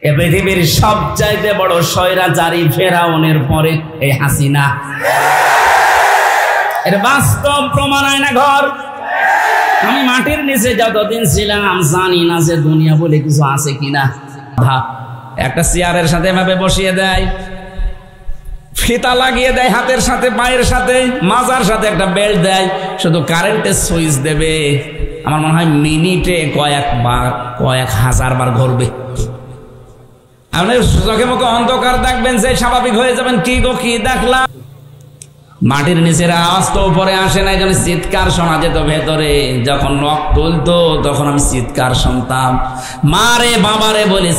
এ পৃথিবীর সবচাইতে বড় স্বৈরাচারী ফেরাউনের পরে এই হাসিনা। এর বাস্তব প্রমাণ আয়না ঘর। আমি মাটির নিচে যতদিন ছিলাম জানি না যে দুনিয়া বলে কিছু আছে কিনা। একটা চেয়ারের সাথে এভাবে বসিয়ে দেয়, ফিতা লাগিয়ে দেয় হাতের সাথে, পায়ের সাথে, মাজার সাথে একটা বেল্ট দেয়, শুধু কারেন্টের সুইচ দেবে। আমার মনে হয় মিনিটে কয়েক হাজার বার ঘুরবে। আপনি চোখে মুখে অন্ধকার দেখবেন, যে স্বাভাবিক হয়ে যাবেন, কি গো কি দেখলাম। মাটির নিচের আওয়াজ তো উপরে আসে না, যখন চিৎকার শোনা যেত ভেতরে। যখন নখ তুলতো তখন আমি চিৎকার শুনতাম, মারে বাবারে বলে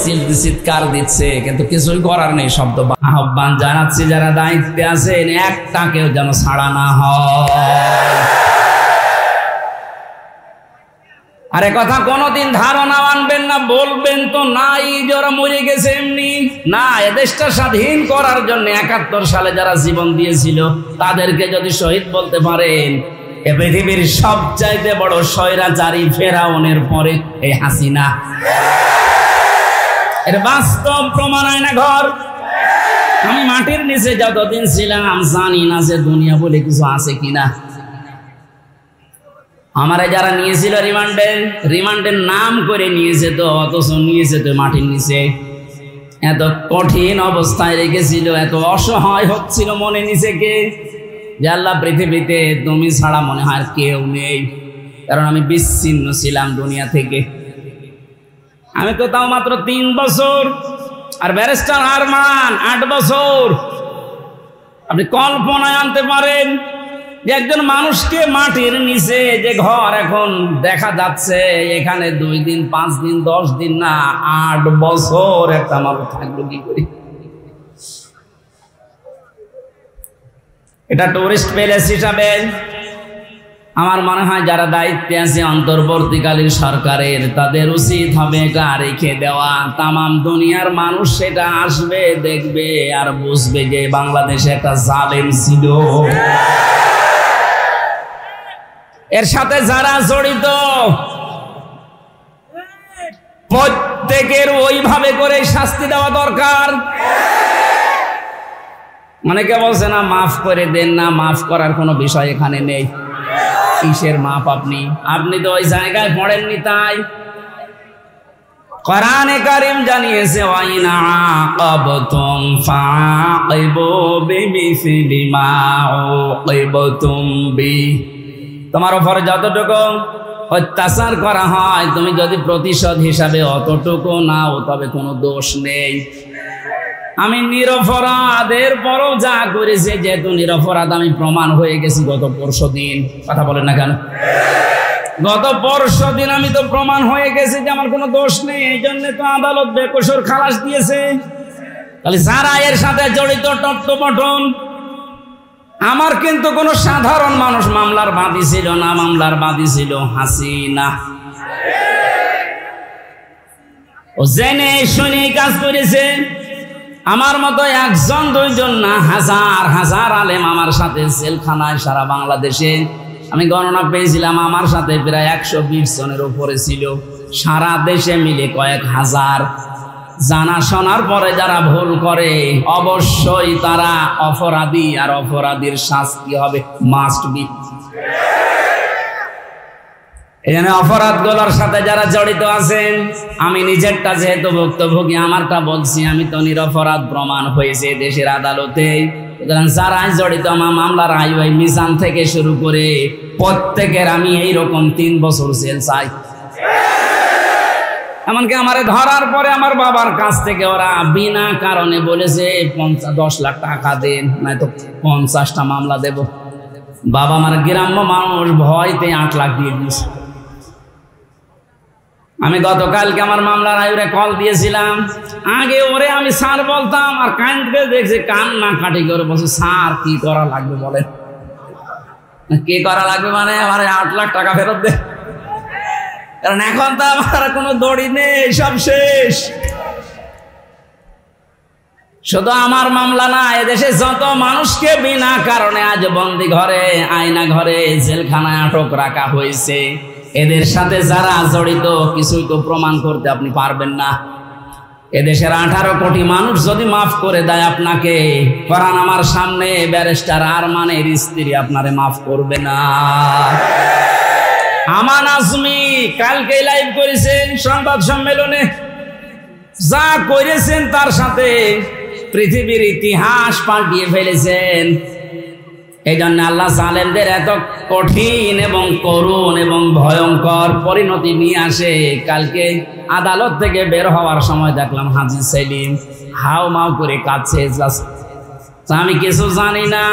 চিৎকার দিচ্ছে, কিন্তু কিছুই করার নেই। শব্দ আহ্বান জানাচ্ছি, যারা দায়িত্বে আছেন একটা কেউ যেন ছাড়া না হয়। আরে কথা কোনোদিন ধারণা আনবেন না, বলবেন তো নাই যে ওরা মরে গেছে এমনি না। এদেশটা স্বাধীন করার জন্য ৭১ সালে যারা জীবন দিয়েছিল তাদেরকে যদি শহীদ বলতে পারেন, এ পৃথিবীর সবচাইতে বড় স্বৈরাচারী ফেরাউনের পরে এই হাসিনা। এর বাস্তব প্রমাণ আয়না ঘর। আমি মাটির নিচে যতদিন ছিলাম জানি না যে দুনিয়া বলে কিছু আছে কিনা। আমারে যারা নিয়েছিল রিমান্ডের নাম করে নিয়েছে তো, অথচ নিয়েছে তো মাটির নিচে। এত কঠিন অবস্থায় রেখেছিল, এত অসহায় হচ্ছিল মনে নিজেকে যে আল্লাহ পৃথিবীতে তুমি ছাড়া মনে হয় কেউ নেই। কারণ আমি বিচ্ছিন্ন ছিলাম দুনিয়া থেকে। আমি তো তাও মাত্র 3 বছর, আর ব্যারিস্টার আরমান 8 বছর। আপনি কল্পনায় আনতে পারেন যে একজন মানুষকে মাটির নিচে যে ঘর এখন দেখা যাচ্ছে, এখানে 2 দিন 5 দিন 10 দিন না 8 বছর একটা মানুষ থাকলো কি করি। এটা টুরিস্ট প্যালেস হিসাবে আমার মনে হয় যারা দায়িত্বে আছে অন্তর্বর্তীকালীন সরকারের, তাদের উচিত হবে এটা রেখে দেওয়া। তামাম দুনিয়ার মানুষ সেটা আসবে, দেখবে আর বুঝবে যে বাংলাদেশে একটা জালেম ছিল। এর সাথে যারা জড়িত প্রত্যেকের ওইভাবে করে শাস্তি দেওয়া দরকার। মানে কে বলছে না মাফ করে দেন না, মাফ করার কোনো বিষয় এখানে নেই। কিসের মাফ? আপনি তো ওই জায়গায় পড়েননি। তাই কোরআনে কারীম জানিয়েছে, ওয়াইনা আকাবতুম ফাআকিবু বিমিসলি মা উকিবতুম বি। তোমার উপর যতটুকু অত্যাচার করা হয় তুমি যদি প্রতিশোধ হিসাবে অতটুকু নাও, তবে কোনো দোষ নেই। আমি নিরপরাধ, এরপরও যা করেছে, যেহেতু নিরপরাধ আমি প্রমাণ হয়ে গেছি গত পরশুদিন। কথা বলেন না কেন? গত পরশুদিন আমি তো প্রমাণ হয়ে গেছি যে আমার কোনো দোষ নেই। এই জন্য তো আদালত বেকসুর খালাস দিয়েছে। তাহলে যারা এর সাথে জড়িত টট্টপটন, আমার কিন্তু কোনো সাধারণ মানুষ মামলার বাদী ছিল না, মামলার বাদী ছিল হাসিনা। ও জেনে শুনে কাজ করেছে। আমার মতো 1জন 2জন না, হাজার হাজার আলেম আমার সাথে জেলখানায় সারা বাংলাদেশে। আমি গণনা পেয়েছিলাম আমার সাথে প্রায় 120 জনের উপরে ছিল, সারা দেশে মিলে কয়েক হাজার। জানা শোনার পরে যারা ভুল করে অবশ্যই তারা অপরাধী, আর অপরাধীর শাস্তি হবে মাস্ট বি। এখানে অপরাধগুলোর সাথে যারা জড়িত আছেন, আমি নিজেরটা যেহেতু ভুক্তভোগী আমারটা বলছি, আমি তো নিরপরাধ প্রমাণ হয়েছে দেশের আদালতে। সুতরাং যারা জড়িত আমার মামলার হাইওয়ে মিজান থেকে শুরু করে প্রত্যেকের আমি এইরকম 3 বছর জেল চাই। এমনকি আমারে ধরার পরে আমার বাবার কাছ থেকে ওরা বিনা কারণে বলেছে 10 লাখ টাকা দেন, নয়তো 50টা মামলা দেব। বাবা আমার গ্রাম্য মানুষ, ভয়তে 8 লাখ দিয়ে দিয়েছে। আমি গতকালকে আমার মামলার আয়ুরে কল দিয়েছিলাম। আগে ওরে আমি স্যার বলতাম, আর কানকে দেখছি কান্না কাটি করে বলছে, স্যার কি করা লাগবে বলেন। কি করা লাগবে মানে আমার 8 লাখ টাকা ফেরত দে। কারণ এখন তো আমার কোনো দড়ি নেই, সব শেষ। শুধু আমার মামলা না, এদেশে যত মানুষকে বিনা কারণে আজ বন্দি ঘরে, আয়না ঘরে, জেলখানায় আটক রাখা হয়েছে, এদের সাথে যারা জড়িত কিছুই তো প্রমাণ করতে আপনি পারবেন না। এদেশের 18 কোটি মানুষ যদি মাফ করে দেয় আপনাকে, কোরআন আমার সামনে ব্যারিস্টার আরমানের স্ত্রী আপনারে মাফ করবে না। আমান আজমি কালকে লাইভ করেছেন সংবাদ সম্মেলনে, যা করেছেন তার সাথে পৃথিবীর ইতিহাস পাল্টিয়ে ফেলেছেন। এই জন্য আল্লাহ জালেমদের এত কঠিন এবং করুণ এবং ভয়ঙ্কর পরিণতি নিয়ে আসে। কালকে আদালত থেকে বের হওয়ার সময় দেখলাম হাজী সেলিম হাও মাও করে কাঁদছে। আমি কিছু জানি না,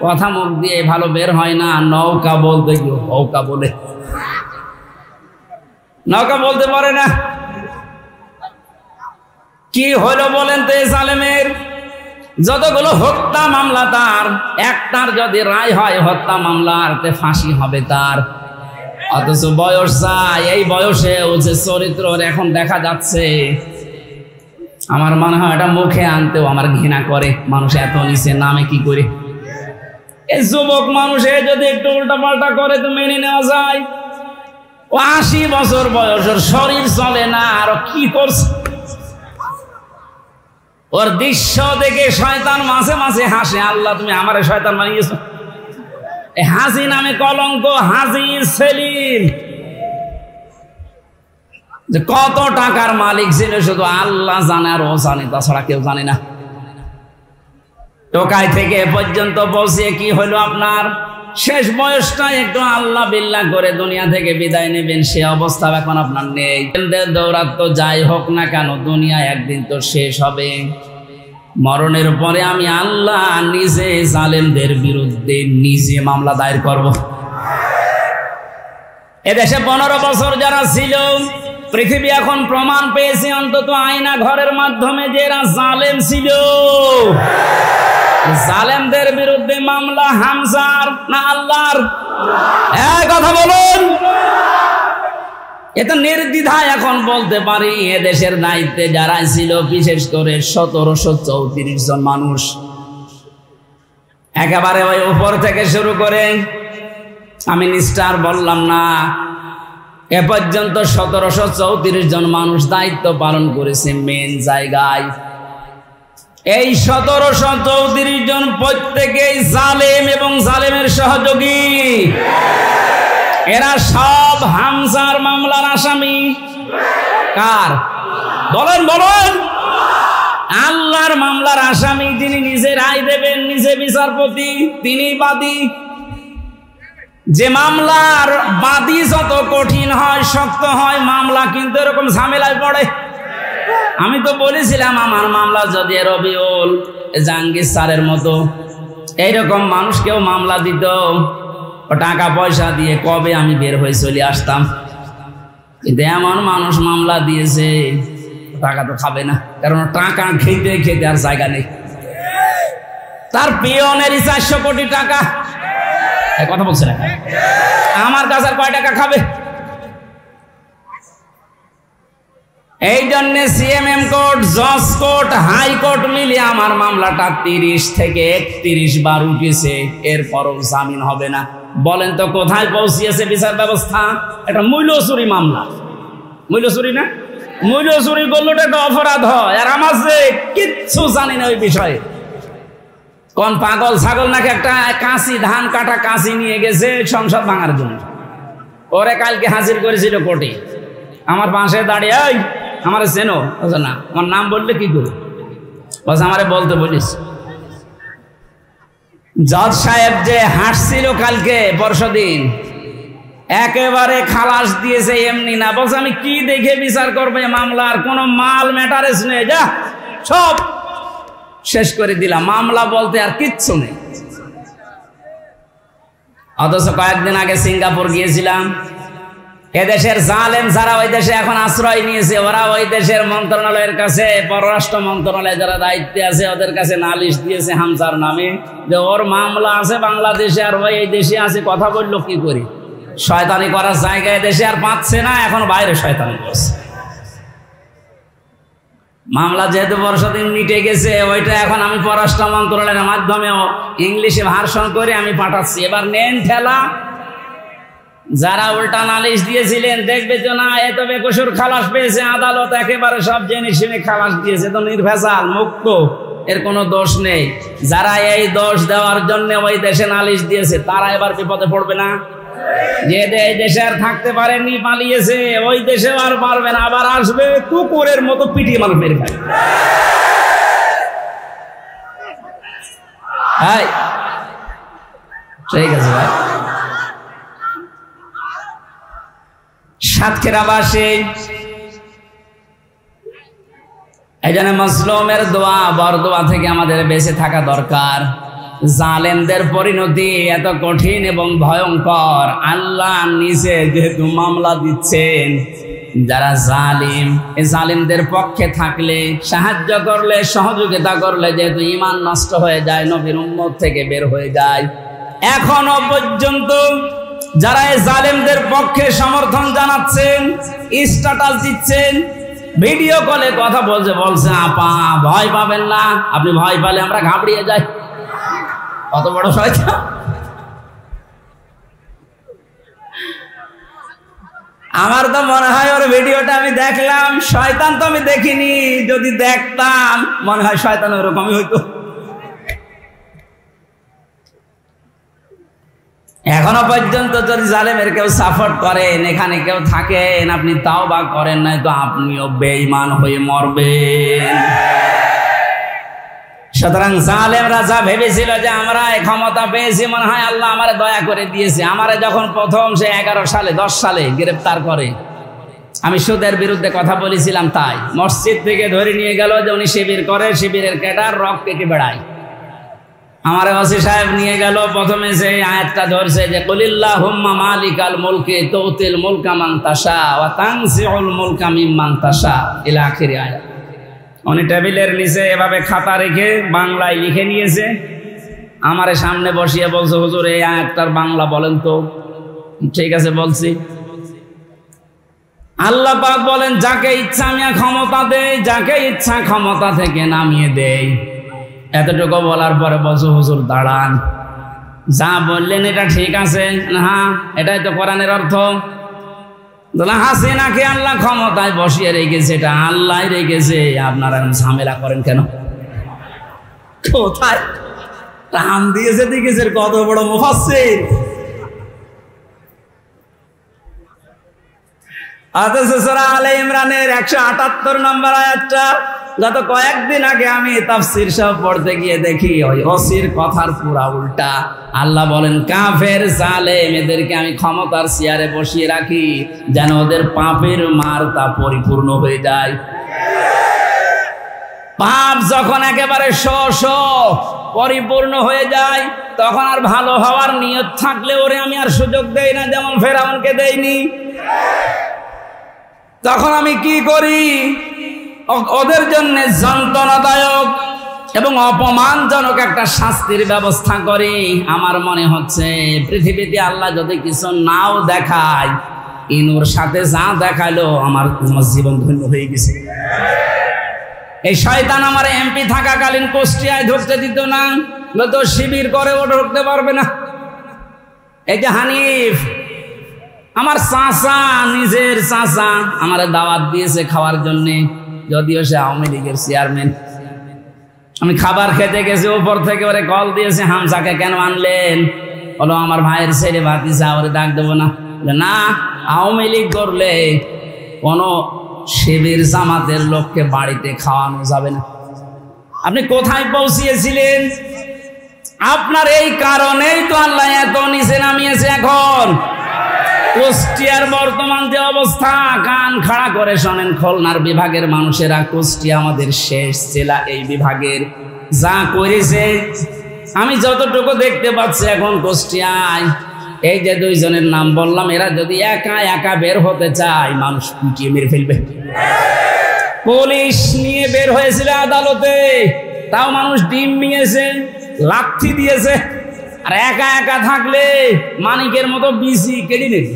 কথা মুখ দিয়ে ভালো বের হয় না, নৌকা বলতে গিয়ে নৌকা বলে, নৌকা বলতে পারে না। কি হলো বলেন তো এই জালেমের? যতগুলো হত্যা মামলা তার, একটার যদি রায় হয় হত্যা মামলার, তে ফাঁসি হবে তার। অথচ বয়স যায়, এই বয়সে ও যে চরিত্র এখন দেখা যাচ্ছে, আমার মনে হয় এটা মুখে আনতেও আমার ঘৃণা করে। মানুষ এত নিচে নামে কি করে? এই যুবক মানুষে যদি একটু উল্টা পাল্টা করে তো মেনে নেওয়া যায়। ও 80 বছর বয়সের শরীর চলে না, আর কি করছে? ওর দৃশ্য দেখে শয়তান মাঝে মাঝে হাসে, আল্লাহ তুমি আমারে শয়তান বানিয়েছো। হাজি নামে কলঙ্ক, হাজি সেলিম যে কত টাকার মালিক ছিল শুধু আল্লাহ জানে, আর ও জানে, তাছাড়া কেউ জানে না। টোকাই থেকে পর্যন্ত পৌঁছে কি হলো আপনার? শেষ বয়সটা একটু আল্লাহ বিল্লাহ করে দুনিয়া থেকে বিদায় নেবেন, সে অবস্থা এখন আপনার নেই। দৌড়াত তো যাই হোক না কেন, দুনিয়া একদিন তো শেষ হবে। মরণের পরে আমি আল্লাহ নিজে জালেমদের বিরুদ্ধে নিজে মামলা দায়ের করব। এদেশে 15 বছর যারা ছিল, পৃথিবী এখন প্রমাণ পেয়েছে অন্তত আয়না ঘরের মাধ্যমে যে এরা জালেম ছিল। জালেমদের বিরুদ্ধে মামলা হামজার না আল্লাহর? এক কথা বলুন। এত নির্দ্বিধায় এখন বলতে পারি এদেশের দায়িত্বে যারা ছিল, বিশেষ করে 1734 জন মানুষ, একেবারে ওই উপর থেকে শুরু করে, আমি নিস্টার বললাম না, এ পর্যন্ত 1734 জন মানুষ দায়িত্ব পালন করেছে মেন জায়গায়। এই 1734 জন প্রত্যেকেই জালেম এবং জালেমের সহযোগী। এরা সব হামজার মামলার আসামি। কার? বলেন বলেন। আল্লাহর মামলার আসামি, যিনি নিজে রায় দেবেন, নিজে বিচারপতি, তিনি বাদী। যে মামলার বাদী যত কঠিন হয়, শক্ত হয়, মামলা কিন্তু এরকম ঝামেলায় পড়ে। আমি তো বলেছিলাম আমার মামলা যদি রবিউল জাহাঙ্গীর স্যারের মতো এইরকম মানুষকেও মামলা দিত, টাকা পয়সা দিয়ে কবে আমি বের হয়ে চলে আসতাম। কিন্তু এমন মানুষ মামলা দিয়েছে, টাকা তো খাবে না, কারণ টাকা খেতে খেতে আর জায়গা নেই। তার পিয়নেরই 400 কোটি টাকা। কথা বলছে না, আমার কাছে আর কয় টাকা খাবে? এই জন্য সিএমএম কোর্ট, জজ কোর্ট, হাইকোর্ট মিলিয়ে আমার মামলাটা 30 থেকে 31 বার উঠেছে, এরপরও জামিন হবে না। বলেন তো কোথায় পৌঁছিয়েছে বিচার ব্যবস্থা? এটা মূল্য চুরি মামলা। মূল্য চুরি না, মূল্য চুরি করলে একটা অপরাধ হয়, আর আমার যে কিচ্ছু জানি না ওই বিষয়ে। কোন পাগল ছাগল নাকি একটা কাঁচি, ধান কাটা কাঁচি নিয়ে গেছে সংসদ ভাঙার জন্য, ওরে কালকে হাজির করেছিল কোর্টে। আমার পাশে দাঁড়িয়ে, ওই আমার চেনো? না। আমার নাম বললে কি করবো? বস আমারে বলতে বলিস। জজ সাহেব যে হাসছিল কালকে পরশুদিন, একেবারে খালাস দিয়েছে এমনি না। বলছে আমি কি দেখে বিচার করবে মামলার? কোনো মাল ম্যাটারেস নেই, যা সব শেষ করে দিলাম, মামলা বলতে আর কিচ্ছু নেই। অথচ কয়েকদিন আগে সিঙ্গাপুর গিয়েছিলাম। এদেশের জালেম যারা ওই দেশে এখন আশ্রয় নিয়েছে, ওরা ওই দেশের মন্ত্রণালয়ের কাছে, পররাষ্ট্র মন্ত্রণালয়ে যারা দায়িত্বে আছে ওদের কাছে নালিশ দিয়েছে হামজার নামে, যে ওর মামলা আছে বাংলাদেশে আর ওই এই দেশে আছে। কথা বললো কি করি, শয়তানি করার জায়গায় দেশে আর পাচ্ছে না, এখন বাইরে শয়তানি করছে। মামলা যেহেতু বর্ষদিন মিটে গেছে, ওইটা এখন আমি পররাষ্ট্র মন্ত্রণালয়ের মাধ্যমে ইংলিশে ভার্সন করে আমি পাঠাচ্ছি। এবার নেন ঠেলা, যারা উল্টা নালিশ দিয়েছিলেন দেখবে যে না এ তো বেকসুর খালাস পেয়েছে, আদালত একেবারে সব জেনে শুনে খালাস দিয়েছে, তো নির্ভেজাল মুক্ত, এর কোনো দোষ নেই। যারা এই দোষ দেওয়ার জন্য ওই দেশে নালিশ দিয়েছে তারা এবার বিপদে পড়বে না? যে দেশে আর থাকতে পারেনি, পালিয়েছে, ওই দেশেও আর পারবে না, আবার আসবে কুকুরের মতো পিটিয়ে মানুষ মেরে খায়। ঠিক আছে ভাই। সাতক্ষীরাবাসী এই জন্য মজলুমের দোয়া বরদোয়া থেকে আমাদের বেঁচে থাকা দরকার। জালেমদের পরিণতি এত কঠিন এবং ভয়ঙ্কর, আল্লাহ নিজে যেহেতু মামলা দিচ্ছেন, যারা জালিম, এই জালিমদের পক্ষে থাকলে, সাহায্য করলে, সহযোগিতা করলে যেহেতু ঈমান নষ্ট হয়ে যায়, নবীর উম্মত থেকে বের হয়ে যায়। এখনো পর্যন্ত যারা এই জালিমদের পক্ষে সমর্থন জানাচ্ছেন, স্ট্যাটাস দিচ্ছেন, ভিডিও কলে কথা বলছে আপা ভয় পাবেন না, আপনি ভয় পেলে আমরা ঘাবড়িয়ে যাই। কত বড় শয়তান! আমার তো মনে হয় ওর ভিডিওটা আমি দেখলাম, শয়তান তো আমি দেখিনি, যদি দেখতাম মনে হয় শয়তান ওরকমই হইতো। এখনো পর্যন্ত যদি জালেমের কেউ সাপোর্ট করেন, এখানে কেউ থাকেন, আপনি তাওবা করেন নাই তো আপনিও বেঈমান হয়ে মরবেন। সুতরাং জালেমরা যা ভেবেছিল যে আমরা এই ক্ষমতা পেয়েছি, মনে হয় আল্লাহ আমারে দয়া করে দিয়েছে। আমারে যখন প্রথম সে 11 সালে 10 সালে গ্রেফতার করে, আমি সুদের বিরুদ্ধে কথা বলেছিলাম, তাই মসজিদ থেকে ধরে নিয়ে গেল যে উনি শিবির করে, শিবিরের ক্যাডার, রক কেটে বেড়ায়। আমার ওসি সাহেব নিয়ে গেল, প্রথমে সেই আয়াতটা ধরছে যে কুলিল্লাহুম্মা মালিকাল মুলকি তুতিল মুলকা মান তাশা ওয়া তানজিউল মুলকা মিম্মান তাশা ইলা আখির আয়াত। উনি টেবিলের নিচে এভাবে খাতা রেখে বাংলায় লিখে নিয়েছে, আমারে সামনে বসিয়ে বলছে হুজুর এই আয়াতটার বাংলা বলেন তো। ঠিক আছে বলছি। আল্লাহ পাক বলেন যাকে ইচ্ছা আমি ক্ষমতা দেই, যাকে ইচ্ছা ক্ষমতা থেকে নামিয়ে দেই। এতটুকু বলার পরে বলছো হুজুর দাঁড়ান, যা বললেন এটা ঠিক আছে, হ্যাঁ এটাই তো কোরআনের অর্থ। হাসিনাকে আল্লাহ ক্ষমতায় বসিয়ে রেখেছে, এটা আল্লাহ রেখেছে, আপনারা ঝামেলা করেন কেন? কোথায় টান দিয়েছে দেখেছে, কত বড় মুফাসসির। সূরা আলে ইমরানের 178 নম্বর আয়াতটা গত কয়েকদিন আগে আমি তাফসীর সব পড়তে গিয়ে দেখি ওই ওসির কথার পুরা উল্টা। আল্লাহ বলেন কাফের জালেম এদেরকে আমি ক্ষমতার চেয়ারে বসিয়ে রাখি যেন ওদের পাপের মারতা পরিপূর্ণ হয়ে যায়। পাপ যখন একেবারে পরিপূর্ণ হয়ে যায়, তখন আর ভালো হওয়ার নিয়ত থাকলে ওরে আমি আর সুযোগ দেই না, যেমন ফেরাউনকে দেইনি। তখন আমি কি করি? ওদের জন্য যন্ত্রণাদায়ক এবং অপমানজনক একটা শাস্তির ব্যবস্থা করি। আমার মনে হচ্ছে পৃথিবীতে আল্লাহ যদি কিছু নাও দেখায়, ইনুর সাথে যা দেখালো আমার জীবন ধন্য হয়ে গেছে। এই শয়তান আমার এমপি থাকাকালীন কুষ্টিয়ায় ঢুকতে দিত না, তো শিবির করে ও ঢুকতে পারবে না। এই যে হানিফ আমার চাচা, নিজের চাচা, আমার দাওয়াত দিয়েছে খাওয়ার জন্যে, যদিও সে আওয়ামী লীগের চেয়ারম্যান। আমি খাবার খেতে গেছি, উপর থেকে ওরে কল দিয়েছে, হামজাকে কেন আনলেন? বলো আমার ভাইয়ের ছেলে ভাতিজা, ওরে ডাক দেবো না। না, আওয়ামী লীগ করলে কোনো শিবির জামাতের লোককে বাড়িতে খাওয়ানো যাবে না। আপনি কোথায় পৌঁছিয়েছিলেন? আপনার এই কারণেই তো আল্লাহ এত নিচে নামিয়েছে। এখন কুষ্টিয়ার বর্তমান যে অবস্থা, কান খাড়া করে শোনেন খুলনার বিভাগের মানুষেরা, কুষ্টিয়া আমাদের শেষ জেলা, এই বিভাগের যা করেছে আমি যতটুকু দেখতে পাচ্ছি এখন কুষ্টিয়ায়, এই যে দুইজনের নাম বললাম, এরা যদি একা একা বের হতে চায়, মানুষ পিটিয়ে মেরে ফেলবে। পুলিশ নিয়ে বের হয়েছিল আদালতে, তাও মানুষ ডিম নিয়েছে, লাঠি দিয়েছে। আর একা একা থাকলে মানিকের মতো বিসি কেটে নেবে।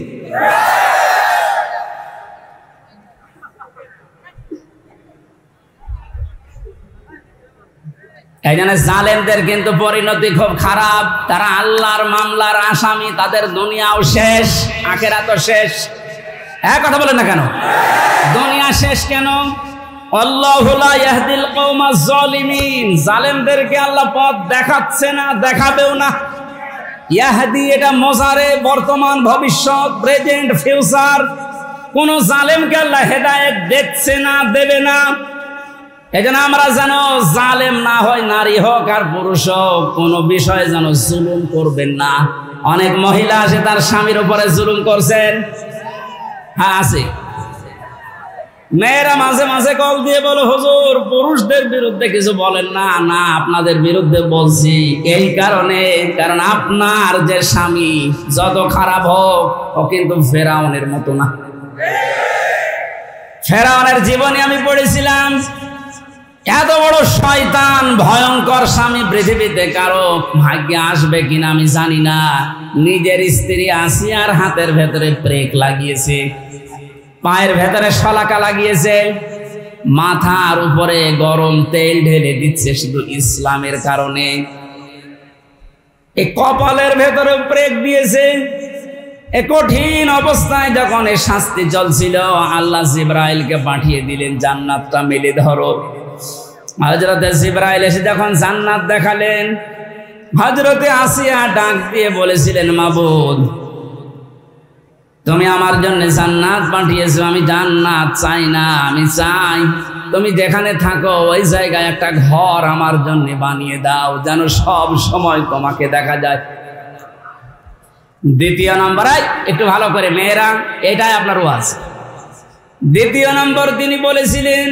এই জন্য জালেমদের কিন্তু পরিণতি খুব খারাপ। তারা আল্লাহর মামলার আসামি, তাদের দুনিয়াও শেষ, আখিরাতও শেষ। এক কথা বলেন না কেন? দুনিয়া শেষ কেন? আল্লাহু লা ইয়াহদিল কওমাজ জালিমিন, জালেমদেরকে আল্লাহ পথ দেখাচ্ছে না, দেখাবেও না। ইয়াহদি এটা মোজারে, বর্তমান, ভবিষ্যৎ, প্রেজেন্ট, ফিউচার। কোন জালেমকে আল্লাহ হেদায়েত দিচ্ছে না, দেবে না। এজন্য আমরা যেন জালেম না হয়, নারী হোক আর পুরুষ হোক, কোনো বিষয়ে যেন জুলুম করবেন না। অনেক মহিলা আছে তার স্বামীর উপরে জুলুম করছেন। হ্যাঁ আছে। মেয়েরা মাঝে মাঝে কল দিয়ে বলো, হুজুর পুরুষদের বিরুদ্ধে কিছু বলেন না। না, আপনাদের বিরুদ্ধে বলছি এই কারণে, কারণ আপনার যে স্বামী যত খারাপ হোক, ও কিন্তু ফেরাউনের মতো না। ফেরাউনের জীবনে আমি পড়েছিলাম, এত বড় শয়তান, ভয়ঙ্কর স্বামী পৃথিবীতে কারো ভাগ্যে আসবে কিনা আমি জানি না। নিজের স্ত্রী আসিয়ার হাতের ভেতরে ব্রেক লাগিয়েছে, পায়ের ভেতরে শলাকা লাগিয়েছে, মাথার উপরে গরম তেল ঢেলে দিচ্ছে শুধু ইসলামের কারণে। এই কপালের ভেতরে ব্রেক দিয়েছে। এ কঠিন অবস্থায় যখন এই শাস্তি চলছিল, আল্লাহ জিবরাইলকে পাঠিয়ে দিলেন, জান্নাতটা মেলে ধরো। হযরতে জিবরাইল এসে যখন জান্নাত দেখালেন, হযরতে আসিয়া ডাক দিয়ে বলেছিলেন, মাবুদ তুমি আমার জন্য জান্নাত পাঠিয়েছো, আমি জান্নাত চাই না, আমি চাই তুমি যেখানে থাকো ওই জায়গায় একটা ঘর আমার জন্য বানিয়ে দাও, যেন সব সময় তোমাকে দেখা যায়। দ্বিতীয় নম্বর, একটু ভালো করে মেয়েরা, এটাই আপনার ওয়াজ। দ্বিতীয় নম্বর তিনি বলেছিলেন,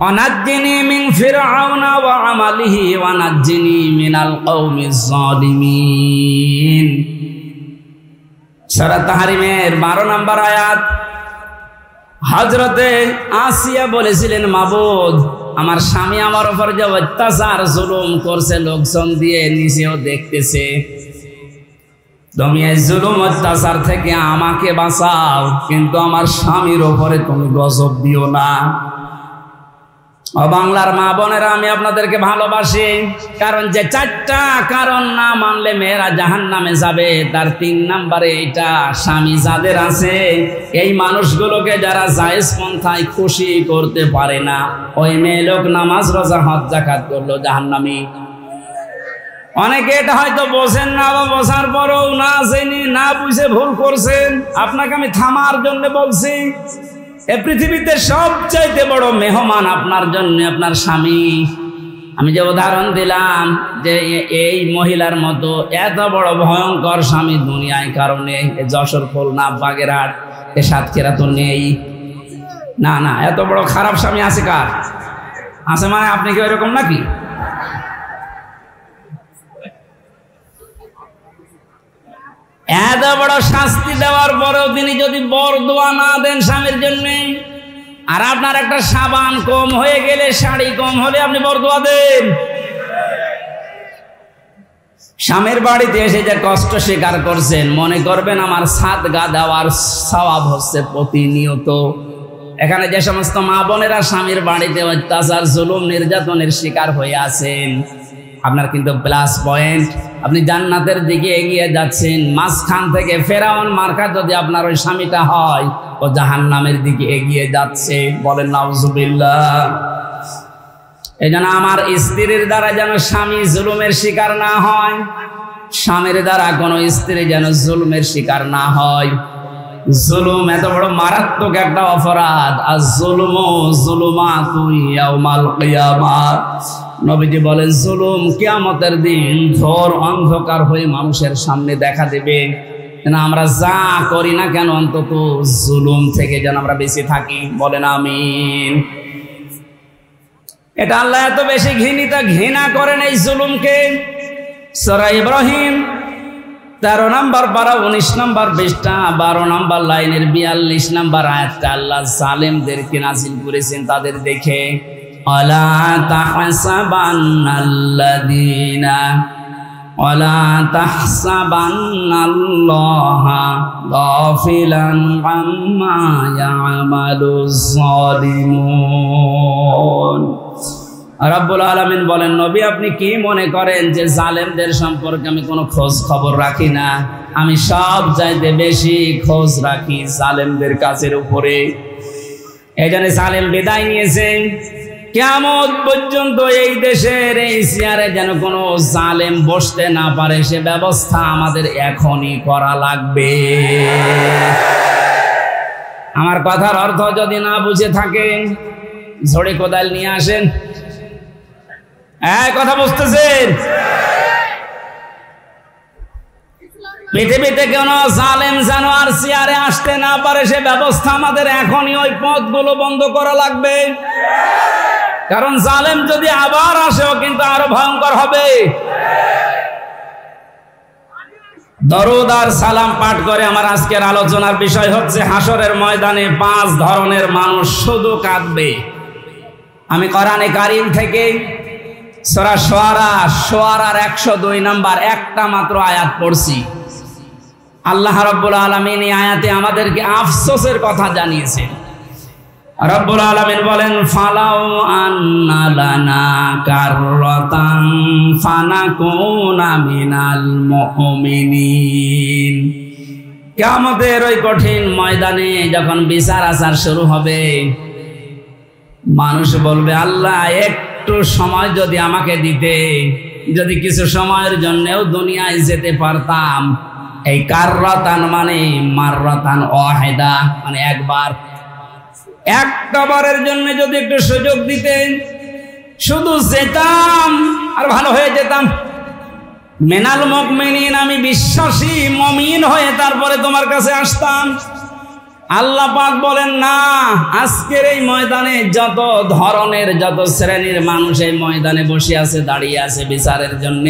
অনাজ্জিনি মিন ফিরআউনা ওয়া আমালিহি ওয়া নাজ্জিনি মিনাল কওমিজ জালিমিন। সূরা তাহরিমের 12 নম্বর আয়াত। হযরতে আসিয়া বলেছিলেন, মাবুদ আমার স্বামী আমার উপর যে অত্যাচার জুলুম করছে, লোকজন দিয়ে নিচেও দেখতেছে, তুমি এই জুলুম অত্যাচার থেকে আমাকে বাঁচাও, কিন্তু আমার স্বামীর উপরে তুমি গজব দিও না। ও বাংলার মা বোনেরা, আমি আপনাদেরকে ভালোবাসি, কারণ যে 4টা কারণ না মানলে মেয়েরা জাহান্নামে যাবে, তার 3 নম্বরে এটা। স্বামী যাদের আছে, এই মানুষগুলোকে যারা জায়েজ পন্থায় খুশি করতে পারে না, ওই মেয়ে লোক নামাজ রোজা হজ যাকাত করলো জাহান্নামী। অনেকে এটা হয়তো বোঝেন না, বা বোঝার পরেও না জেনে না বুঝে ভুল করছেন। আপনাকে আমি থামার জন্য বলছি, এই পৃথিবীতে সবচাইতে বড় মেহমান আপনার জন্য আপনার স্বামী। আমি যে উদাহরণ দিলাম যে এই মহিলার মতো এত বড় ভয়ঙ্কর স্বামী দুনিয়ায় কারণে যশোর, খুলনা, বাগেরহাট, এ সাতক্ষীরা তো নেই। না না, এত বড় খারাপ স্বামী আছে কার? আছে মানে আপনি কি এরকম নাকি? এত বড় শাস্তি দেওয়ার পরেও তিনি যদি বরদোয়া না দেন স্বামীর জন্য, আর আপনার একটা সাবান কম হয়ে গেলে, শাড়ি কম হলে আপনি বরদোয়া দেন। স্বামীর বাড়িতে এসে যে কষ্ট স্বীকার করছেন, মনে করবেন আমার সাদগা দেওয়ার সওয়াব হচ্ছে প্রতিনিয়ত। এখানে যে সমস্ত মা বোনেরা স্বামীর বাড়িতে অত্যাচার, জুলুম, নির্যাতনের শিকার হয়ে আছেন, আপনার কিন্তু প্লাস পয়েন্ট, আপনি জান্নাতের দিকে এগিয়ে যাচ্ছেন। মাঝখান থেকে ফেরাউন মার্কা যদি আপনার ওই স্বামীটা হয়, ও জাহান্নামের দিকে এগিয়ে যাচ্ছে। বলেন নাউজুবিল্লাহ। এই জন্য আমার স্ত্রীর দ্বারা যেন স্বামী জুলুমের শিকার না হয়, স্বামীর দ্বারা কোনো স্ত্রী যেন জুলুমের শিকার না হয়। জুলুম এত বড় মারাত্মক একটা অপরাধ। আর জুলুমু যুলুমাতুন ইয়াউমাল কিয়ামাহ, নবীজি বলেন জুলুম কিয়ামতের দিন ঘোর অন্ধকার হয়ে মানুষের সামনে দেখা দেবে। আমরা যা করি না কেন, অন্তত জুলুম থেকে যেন আমরা বেঁচে থাকি। বলেন আমিন। এটা আল্লাহ এত বেশি ঘৃণা করেন এই জুলুমকে। সূরা ইব্রাহিম 13 নম্বর পারা 19 নম্বর পৃষ্ঠা 12 নম্বর লাইনের 42 নম্বর আয়াতটা আল্লাহ জালেমদেরকে নাযিল করেছেন তাদের দেখে। আলা তাহসাবান্নাল্লাহা গাফিলান আম্মা ইয়ামালুজ জালিমুন। রব্বুল আলামিন বলেন, নবী আপনি কি মনে করেন যে জালেমদের সম্পর্কে আমি কোনো খোঁজ খবর রাখি না? আমি সব চাইতে বেশি খোঁজ রাখি জালেমদের কাজের উপরে। এই জন্য জালেম বিদায় নিয়েছে, কিয়ামত পর্যন্ত এই দেশের এই চেয়ারে যেন কোনো জালেম বসতে না পারে, সে ব্যবস্থা আমাদের এখনই করা লাগবে। আমার কথার অর্থ যদি না বুঝে থাকেন, ঝড়ে কোদাল নিয়ে আসেন। কথা বুঝতেছেন? পৃথিবীতে কোন জালেম যেন আর চেয়ারে আসতে না পারে, সে ব্যবস্থা আমাদের এখনই ওই পথগুলো বন্ধ করা লাগবে। কারণ জালেম যদি আবার আসেও কিন্তু আরো ভয়ঙ্কর হবে। দরুদ আর সালাম পাঠ করে আমার আজকের আলোচনার বিষয় হচ্ছে হাসরের ময়দানে 5 ধরনের মানুষ শুধু কাঁদবে। আমি কোরআনে কারীম থেকে সূরা শুআরার 102 নম্বর একটা মাত্র আয়াত পড়ছি। আল্লাহ রাব্বুল আলামিন এই আয়াতে আমাদেরকে আফসোসের কথা জানিয়েছেন। রব্বুল আলামিন বলেন, ফালাউ আন্না লানা কাররাতান ফানাকুনা মিনাল মুমিনিন। কিয়ামতের ওই কঠিন ময়দানে যখন বিচার আচার শুরু হবে, মানুষ বলবে, আল্লাহ একটু সময় যদি আমাকে দিতে, যদি কিছু সময়ের জন্যও দুনিয়ায় যেতে পারতাম। এই কাররাতান মানে মাররাতান ওয়াহিদা, মানে একবার, একটা বারের জন্য যদি একটু সুযোগ দিতেন, শুধু যেতাম আর ভালো হয়ে যেতাম। মিনাল মুমিনিন, আমি বিশ্বাসী মুমিন হয়ে তারপরে তোমার কাছে আসতাম। আল্লাহ পাক বলেন, না, আজকের এই ময়দানে যত ধরনের যত শ্রেণীর মানুষ এই ময়দানে বসে আছে, দাঁড়িয়ে আছে বিচারের জন্য,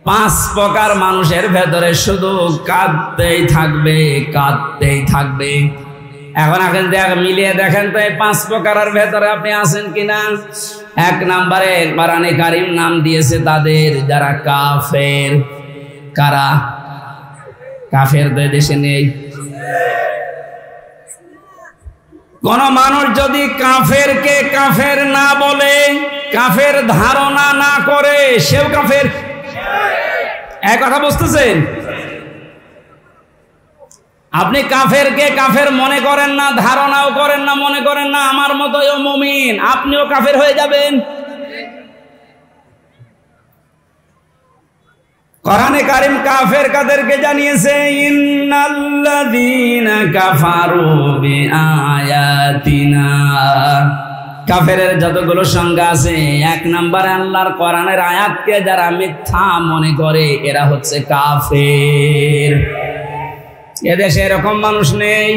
5 প্রকার মানুষের ভেতরে শুধু কাঁদতেই থাকবে, কাঁদতেই থাকবে। এখন মিলিয়ে দেখেন তো এই 5 প্রকারের ভেতরে আপনি আছেন কিনা। 1 নম্বরে কোরআনে কারীম নাম দিয়েছে তাদের যারা কাফের। কারা কাফের? তো দেশে নেই। কোন মানুষ যদি কাফেরকে কাফের না বলে, কাফের ধারণা না করে, সেও কাফের। এক কথা বুঝতেছেন? আপনি কাফেরকে কাফের মনে করেন না, ধারণাও করেন না, মনে করেন না আমার মতোই মুমিন, আপনিও কাফের হয়ে যাবেন। কোরআনে কারীম কাফের কাদেরকে জানিয়েছে, ইন্নাল্লাযীনা কাফারু বিআয়াতিনা। কাফেরের যতগুলো সংজ্ঞা আছে, 1 নম্বরে আল্লাহর কোরআনের আয়াতকে যারা মিথ্যা মনে করে, এরা হচ্ছে কাফের। এদেশে এরকম মানুষ নেই?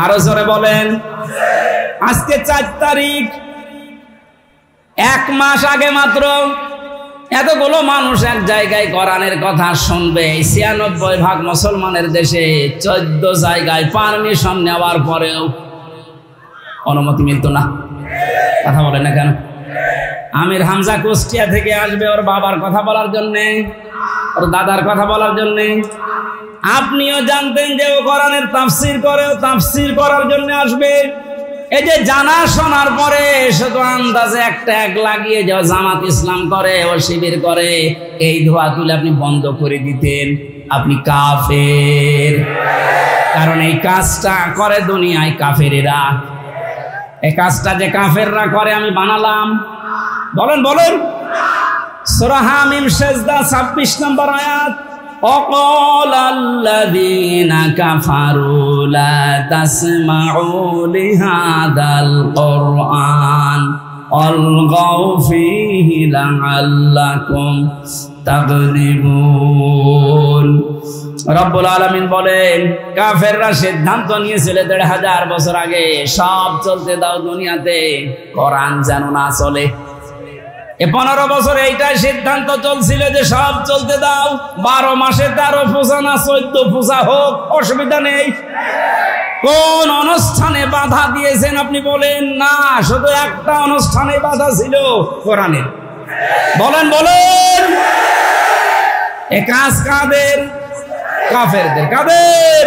আরো জোরে বলেন। আজকে 4 তারিখ, 1 মাস আগে মাত্র এতগুলো মানুষ এক জায়গায় কোরআনের কথা শুনবে। 96% মুসলমানের দেশে 14 জায়গায় পারমিশন নেওয়ার পরেও অনুমতি মিলত না। কথা বলে না কেন? আমির হামজা কুষ্টিয়া থেকে আসবে ওর বাবার কথা বলার জন্যে, ওর দাদার কথা বলার জন্যে। আপনিও জানতেন যে ও কোরআনের তাফসীর করে, ও তাফসীর করার জন্য আসবে। এই যে জানা শোনার পরে শুধু আন্দাজে একটা এক লাগিয়ে যে জামাত ইসলাম করে, ও শিবির করে, এই ধোয়া তুলে আপনি বন্ধ করে দিতেন, আপনি কাফের। কারণ এই কাজটা করে দুনিয়ায় কাফেরেরা। এই কাজটা যে কাফেররা করে আমি বানালাম। বলেন বলেন। সূরা হামিম সিজদা 26 নম্বর আয়াত, وقال الذين كفروا لا تسمعوا لهذا القرآن والغوا فيه لعلكم تغلبون। রব্বুল আলামিন বলেন, কাফেররা সিদ্ধান্ত নিয়েছিল 1500 বছর আগে, সব চলতে দাও দুনিয়াতে, কোরআন যেন না চলে। 15 বছর এইটাই সিদ্ধান্ত চলছিল যে সব চলতে দাও, 12 মাসে 13 পূজা না 14 পূজা হোক, অসুবিধা নেই। কোন অনুষ্ঠানে বাধা দিয়েছেন আপনি বলেন? না, শুধু একটা অনুষ্ঠানে বাধা ছিল, কোরআনের। বলেন বলেন। এ কাজ কাদের? কাফেরদের। কাদের?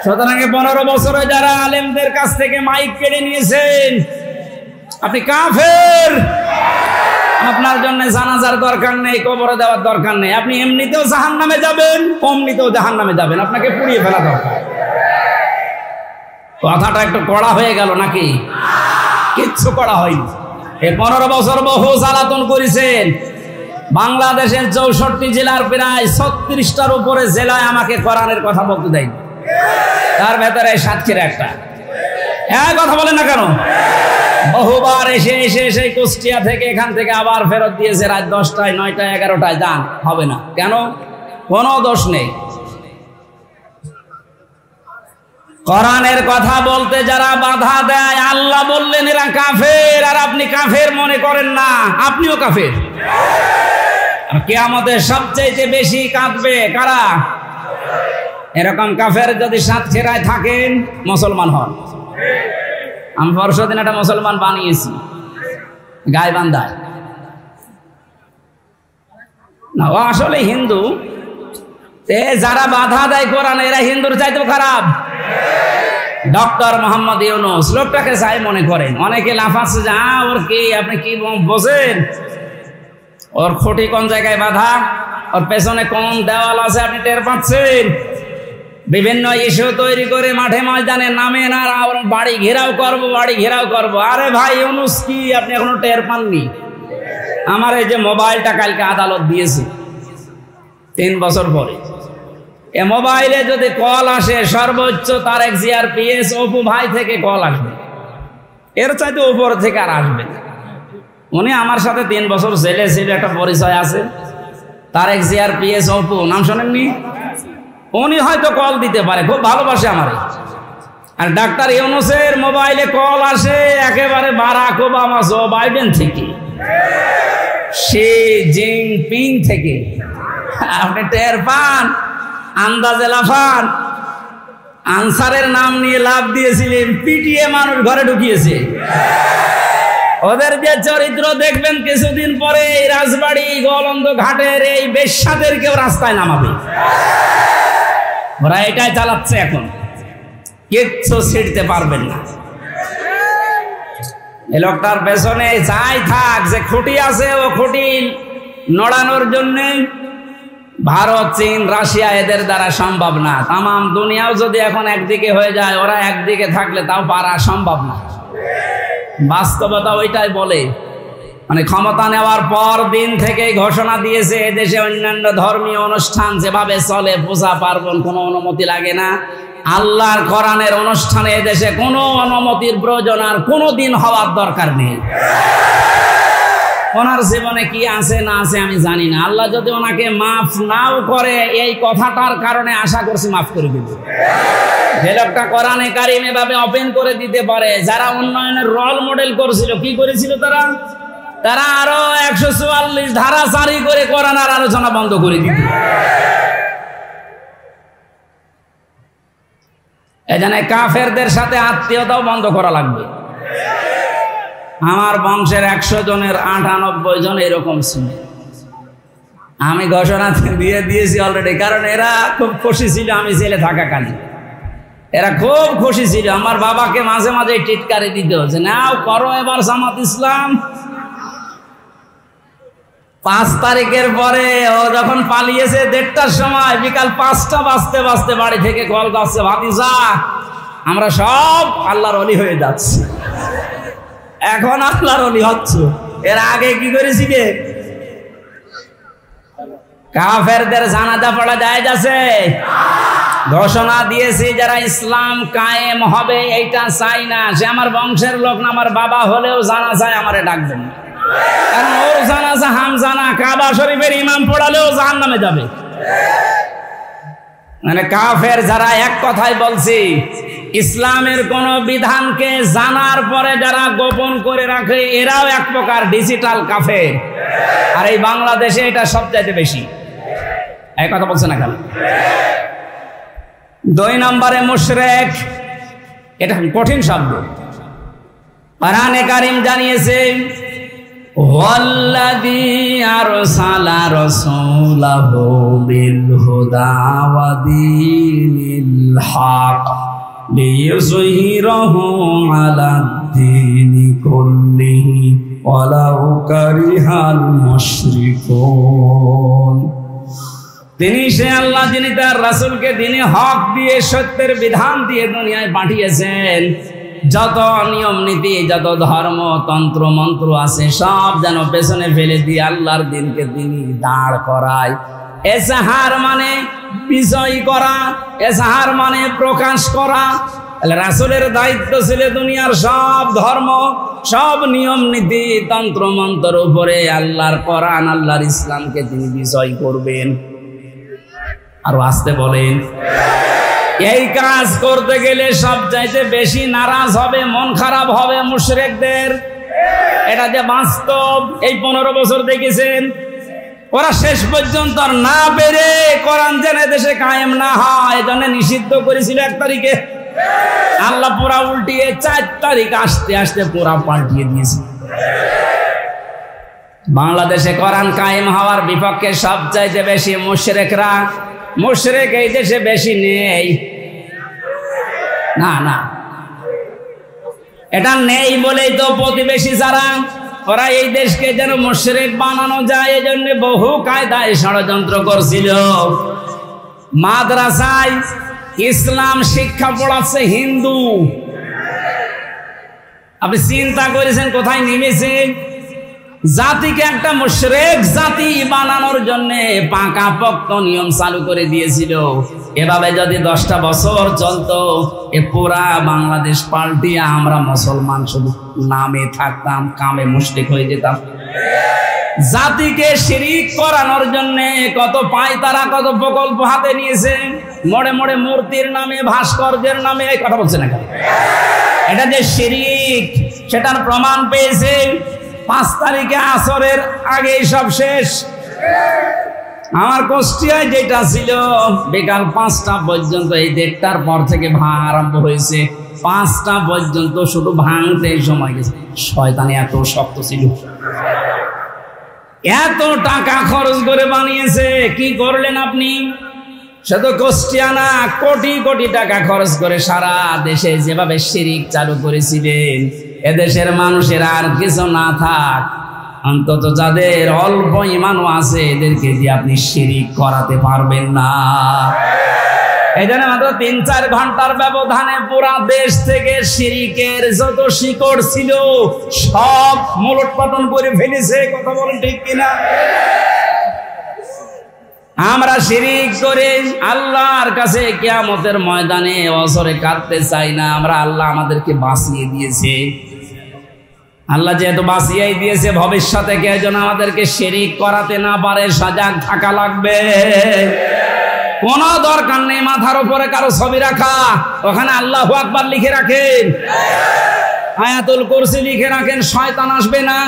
সুতরাং 15 বছরে যারা আলেমদের কাছ থেকে মাইক কেড়ে নিয়েছেন, আপনি কাফের। আপনার জন্য জানাজার দরকার নেই, কবরে দেওয়ার দরকার নেই। আপনি এমনিতেও জাহান্নামে যাবেন, অমনিতেও জাহান্নামে যাবেন। আপনাকে পুড়িয়ে ফেলা দরকার। কথাটা একটু কড়া হয়ে গেল নাকি? কিচ্ছু কড়া হয়নি। এই 15 বছর বহু জ্বালাতন করেছেন। বাংলাদেশের 64 জেলার প্রায় 36টার উপরে জেলায় আমাকে কোরআনের কথা বলতে দেয়। তার ভেতরে সাতক্ষীরা একটা। কথা বলেন না কেন? বহুবার এসে এসে সেই কুষ্টিয়া থেকে এখান থেকে আবার ফেরত দিয়েছে রাত 10টায়, 9টায়, 11টায়। যান, হবে না। কেন? কোনো দোষ নেই। কোরআনের কথা বলতে যারা বাধা দেয়, আল্লাহ বললেন এরা কাফের, আর আপনি কাফের মনে করেন না, আপনিও কাফের। আর কিয়ামতে সবচেয়ে বেশি কাঁদবে কারা? এরকম কাফের যদি সাতক্ষীরায় থাকেন, মুসলমান হন। আমি পরশুদিন একটা মুসলমান বানিয়েছি গাইবান্ধায়। না, ও আসলে হিন্দু। যারা বাধা দেয় কোরআনে, এরা হিন্দুর চাইতেও খারাপ। ডক্টর মোহাম্মদ ইউনূস লোকটাকে চাই মনে করেন। অনেকে লাফাচ্ছে যে ওর কি, আপনি কি বোঝেন? ওর খুঁটি কোন জায়গায় বাধা, ওর পেছনে কোন দেওয়াল আছে আপনি টের পাচ্ছেন? বিভিন্ন ইস্যু তৈরি করে মাঠে ময়দানে নামেন আর বাড়ি ঘেরাও করবো, বাড়ি ঘেরাও করবো। আরে ভাই ইউনূস কি আপনি এখনো টের পাননি? আমার এই যে মোবাইলটা কালকে আদালত দিয়েছে 3 বছর পরে, এ মোবাইলে যদি কল আসে সর্বোচ্চ তার জিআরপিএস অপু ভাই থেকে কল আসবে, এর চাইতে উপর থেকে আর আসবে না। উনি আমার সাথে 3 বছর জেলে ছিল, একটা পরিচয় আছে। তার জিআরপিএস অপু, নাম শোনেননি? উনি হয়তো কল দিতে পারে, খুব ভালোবাসে আমারে। আর ডাক্তার ইউনূসের মোবাইলে কল আসে একেবারে বারাক ওবামা, জো বাইডেন থেকে, শি জিনপিং থেকে। আপনি টের পান? আন্দাজে লাফান। আনসারের নাম নিয়ে লাভ দিয়েছিলেন, পিটিয়ে মানুষ ঘরে ঢুকিয়েছে। ওদের যে চরিত্র দেখবেন কিছুদিন পরে এই রাজবাড়ি গোলন্দ ঘাটের এই বেশ্যাদের কেউ রাস্তায় নামাবে। ওরা এটাই চালাচ্ছে এখন, কিচ্ছু ছিড়তে পারবেন না। এই লোকটার পেছনে যাই থাক, যে খুঁটি আছে ও খুঁটি নড়ানোর জন্য ভারত, চীন, রাশিয়া এদের দ্বারা সম্ভব না। তাম দুনিয়াও যদি এখন একদিকে হয়ে যায়, ওরা একদিকে থাকলে তাও পারা সম্ভব না। বাস্তবতা ওইটাই বলে। মানে ক্ষমতা নেওয়ার পর দিন থেকেই ঘোষণা দিয়েছে এদেশে অন্যান্য ধর্মীয় অনুষ্ঠান যেভাবে চলে, পূজা পার্বণ কোনো অনুমতি লাগে না। আল্লাহর কোরআনের অনুষ্ঠানে এদেশে কোনো অনুমতির প্রয়োজন আর কোনো দিন হওয়ার দরকার নেই। ওনার জীবনে কি আছে না আছে আমি জানি না। আল্লাহ যদি ওনাকে মাফ নাও করে, এই কথাটার কারণে আশা করছি মাফ করে দিবে। যে লোকটা কোরআনে কারিম এভাবে ওপেন করে দিতে পারে, যারা উন্নয়নের রোল মডেল করেছিল, কি করেছিল তারা আরো 144 ধারা জারি করে কোরআনের আলোচনা বন্ধ করে দিত। এজন্য কাফেরদের সাথে আত্মীয়তাও বন্ধ করা লাগবে। আমার বংশের 100 জনের 98 জন এরকম ছিল। আমি ঘোষণা দিয়ে দিয়েছি অলরেডি, কারণ এরা খুব খুশি ছিল আমি জেলে থাকাকালীন। এরা খুব খুশি ছিল। আমার বাবাকে মাঝে মাঝে টিটকারি দিতে হচ্ছে, নাও করো এবার জামাত ইসলাম। 5 তারিখের পরে ও যখন পালিয়েছে 1:30টার সময়, বিকাল 5টা বাজতে বাজতে বাড়ি থেকে কল যাচ্ছে, ভাতিজা আমরা সব আল্লাহর ওলি হয়ে যাচ্ছি। এখন আল্লাহর ওলি হচ্ছে। এর আগে কি করেছিলে? কাফেরদের জানাজা পড়া জায়েজ আছে? ঘোষণা দিয়েছি যারা ইসলাম কায়েম হবে এইটা চাই না, সে আমার বংশের লোক না, আমার বাবা হলেও জানাজায় আমারে ডাকবেন না। কারণ ওর জানাজা হামজানা, কাবা শরীফের ইমাম পড়ালেও জাহান্নামে যাবে। মানে কাফের যারা, এক কথাই বলছি, ইসলামের কোন বিধানকে জানার পরে যারা গোপন করে রাখে, এরাও এক প্রকার ডিজিটাল কাফের। আর এই বাংলাদেশে এটা সবচাইতে বেশি। এই কথা বলছে না কেন? 2 নম্বরে মুশরিক, এটা কঠিন শব্দ। কোরআনে কারীম জানিয়েছে, ওয়াল্লাযী আরসালা রাসূলাহু বিল হুদা ওয়া দীনিল হক লিইয়ুযহিরাহু আলা দ্বীনি কুল্লিহি ওয়ালাউ কারিহাল মুশরিকুন। তিনি সে আল্লাহ যিনি তার রাসূলকে দ্বীনে হক দিয়ে সত্যের বিধান দিয়ে দুনিয়ায় পাঠিয়েছেন। যত নিয়ম নীতি, যত ধর্ম তন্ত্র মন্ত্র আছে সব যেন পেছনে ফেলে দিয়ে আল্লাহর দ্বীনকে তিনি দাঁড় করায়। এজাহার মানে বিজয় করা, এজাহার মানে প্রকাশ করা। রাসূলের দায়িত্ব ছিল দুনিয়ার সব ধর্ম, সব নিয়ম নীতি তন্ত্র মন্ত্রের উপরে আল্লাহর কোরআন, আল্লাহর ইসলামকে তিনি বিজয় করবেন। আরো আসতে বলেন। এই কাজ করতে গেলে সবচাইতে বেশি নারাজ হবে, মন খারাপ হবে মুশরিকদের। এটা যে বাস্তব, এই 15 বছর দেখেছেন। ওরা শেষ পর্যন্ত না পেরে কোরআন যেন দেশে কায়েম না হয় এজন্য নিষিদ্ধ করেছিল 1 তারিখে। আল্লাহ পুরা উল্টিয়ে 4 তারিখ আসতে আসতে পুরা পাল্টিয়ে দিয়েছে। বাংলাদেশে কোরআন কায়েম হওয়ার বিপক্ষে সবচাইতে বেশি মুশরিকরা। মুশরিক এই দেশে বেশি নেই, না না, এটা নেই বলেই তো প্রতিবেশী যারা ওরা এই দেশকে যেন মুশরিক বানানো যায় এজন্য বহু কায়দায় ষড়যন্ত্র করছিল। মাদ্রাসায় ইসলাম শিক্ষা পড়াচ্ছে হিন্দু। আপনি চিন্তা করেছেন কোথায় নেমেছে? জাতিকে একটা মুশরিক জাতি বানানোর জন্য পাকাপোক্ত নিয়ম চালু করে দিয়েছিল। এভাবে যদি 10টা বছর চলতো এ পুরা বাংলাদেশ পাল্টিয়ে আমরা মুসলমান শুধু নামে থাকতাম, কামে মুশরিক হয়ে যেতাম। জাতিকে শিরিক করানোর জন্য কত পায়তারা, কত প্রকল্প হাতে নিয়েছে। মোড়ে মোড়ে মূর্তির নামে, ভাস্কর্যের নামে, এই কথা বলছে না কেন? এটা যে শিরিক সেটার প্রমাণ পেয়েছে। 5 তারিখে আসরের আগে সব শেষ। আমার কুষ্টিয়ায় যেটা ছিল বিকাল 5টা পর্যন্ত, এই 1:30টার পর থেকে ভাঙা আরম্ভ হয়েছে। 5টা পর্যন্ত শুধু ভাঙতে সময় গেছে। শয়তানি এত শক্ত ছিল, এত টাকা খরচ করে বানিয়েছে। কি করলেন আপনি? সে তো কুষ্টিয়া না, কোটি কোটি টাকা খরচ করে সারা দেশে যেভাবে শিরিক চালু করেছিলেন, এদেশের মানুষের আর কিছু না থাক, অন্তত যাদের অল্প ঈমানও আছে এদেরকে দিয়ে আপনি শিরিক করাতে পারবেন না। এই জন্য মাত্র 3-4 ঘন্টার ব্যবধানে পুরা দেশ থেকে শিরিকের যত শিকড় ছিল সব মূলোৎপাটন করে ফেলেছে। কথা বলেন ঠিক কিনা? আমরা শিরিক করে আল্লাহর কাছে কিয়ামতের ময়দানে অজরে কাঁদতে চাই না। আমরা আল্লাহ আমাদেরকে বাঁচিয়ে দিয়েছে। আল্লাহ যেহেতু বাঁচিয়ে দিয়েছে, ভবিষ্যতে কেউ যেন আমাদেরকে শিরিক করাতে না পারে সজাগ থাকা লাগবে। কোন দরকার নেই মাথার উপরে কারো ছবি রাখা, ওখানে আল্লাহু আকবার লিখে রাখেন, আয়াতুল কুরসি লিখে রাখেন, শয়তান আসবে না।